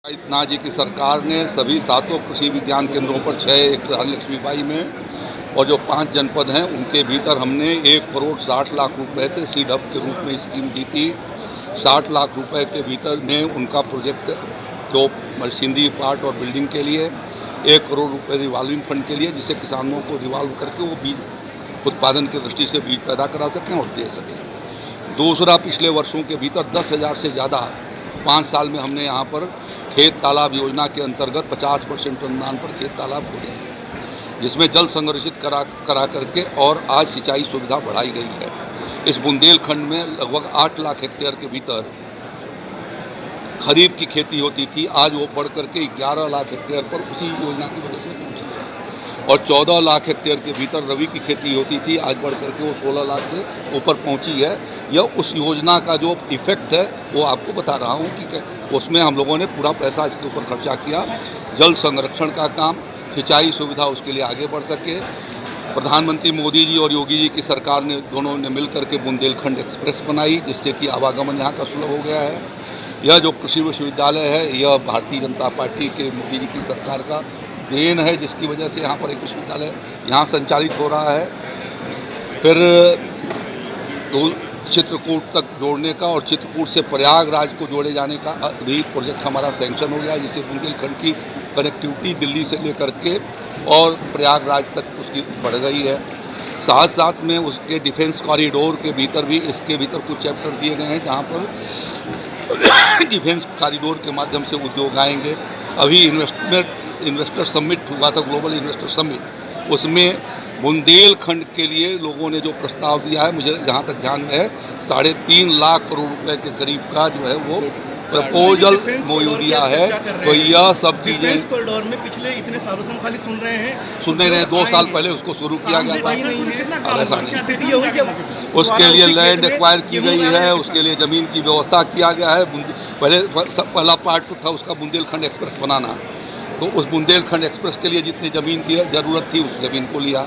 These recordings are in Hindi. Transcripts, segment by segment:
आदित्यनाथ जी की सरकार ने सभी 7 कृषि विज्ञान केंद्रों पर 6 एक रानी लक्ष्मीबाई में और जो 5 जनपद हैं उनके भीतर हमने 1 करोड़ 60 लाख रुपए से सीड हब के रूप में स्कीम दी थी। 60 लाख रुपए के भीतर में उनका प्रोजेक्ट जो मशीनरी पार्ट और बिल्डिंग के लिए, 1 करोड़ रुपए रिवॉल्विंग फंड के लिए, जिससे किसानों को रिवॉल्व करके वो बीज उत्पादन की दृष्टि से बीज पैदा करा सकें और दे सकें। दूसरा, पिछले वर्षों के भीतर 10,000 से ज़्यादा 5 साल में हमने यहाँ पर खेत तालाब योजना के अंतर्गत 50% अनुदान पर खेत तालाब खोले हैं, जिसमें जल संरक्षित करा करके और आज सिंचाई सुविधा बढ़ाई गई है। इस बुंदेलखंड में लगभग 8 लाख हेक्टेयर के भीतर खरीफ की खेती होती थी, आज वो बढ़ करके 11 लाख हेक्टेयर पर उसी योजना की वजह से पहुंची है। और 14 लाख हेक्टेयर के भीतर रबी की खेती होती थी, आज बढ़ करके वो 16 लाख से ऊपर पहुंची है। यह उस योजना का जो इफेक्ट है वो आपको बता रहा हूं कि उसमें हम लोगों ने पूरा पैसा इसके ऊपर खर्चा किया। जल संरक्षण का काम, सिंचाई सुविधा उसके लिए आगे बढ़ सके। प्रधानमंत्री मोदी जी और योगी जी की सरकार ने दोनों ने मिल करके बुंदेलखंड एक्सप्रेस बनाई, जिससे कि आवागमन यहाँ का सुलभ हो गया है। यह जो कृषि विश्वविद्यालय है, यह भारतीय जनता पार्टी के मोदी जी की सरकार का देन है, जिसकी वजह से यहाँ पर एक विश्वविद्यालय यहाँ संचालित हो रहा है। फिर चित्रकूट तक जोड़ने का और चित्रकूट से प्रयागराज को जोड़े जाने का भी प्रोजेक्ट हमारा सैंक्शन हो गया, जिससे बुंदेलखंड की कनेक्टिविटी दिल्ली से लेकर के और प्रयागराज तक उसकी बढ़ गई है। साथ साथ में उसके डिफेंस कॉरिडोर के भीतर भी इसके भीतर कुछ चैप्टर दिए गए हैं, जहाँ पर डिफेंस कॉरिडोर के माध्यम से उद्योग आएंगे। अभी इन्वेस्टर समिट हुआ था, ग्लोबल इन्वेस्टर समिट, उसमें बुंदेलखंड के लिए लोगों ने जो प्रस्ताव दिया है, मुझे जहाँ तक ध्यान में है, 3.5 लाख करोड़ रुपए के करीब का जो है वो प्रपोजल मोयू दिया है। तो यह सब चीज़ें कॉरिडोर में पिछले इतने सालों से हम खाली सुन रहे हैं, 2 साल पहले उसको शुरू किया गया था। अब ऐसा नहीं, उसके लिए लैंड एक्वायर की गई है, उसके लिए ज़मीन की व्यवस्था किया गया है। पहला पार्ट था उसका बुंदेलखंड एक्सप्रेस बनाना, तो उस बुंदेलखंड एक्सप्रेस के लिए जितनी ज़मीन की ज़रूरत थी उस ज़मीन को लिया।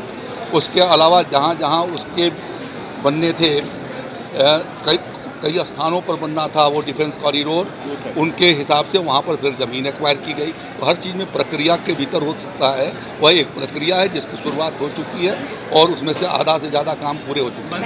उसके अलावा जहाँ जहाँ उसके बनने थे, कई स्थानों पर बनना था वो डिफेंस कॉरिडोर, उनके हिसाब से वहाँ पर फिर ज़मीन एक्वायर की गई। तो हर चीज़ में प्रक्रिया के भीतर हो सकता है, वह एक प्रक्रिया है जिसकी शुरुआत हो चुकी है और उसमें से आधा से ज़्यादा काम पूरे हो चुके हैं।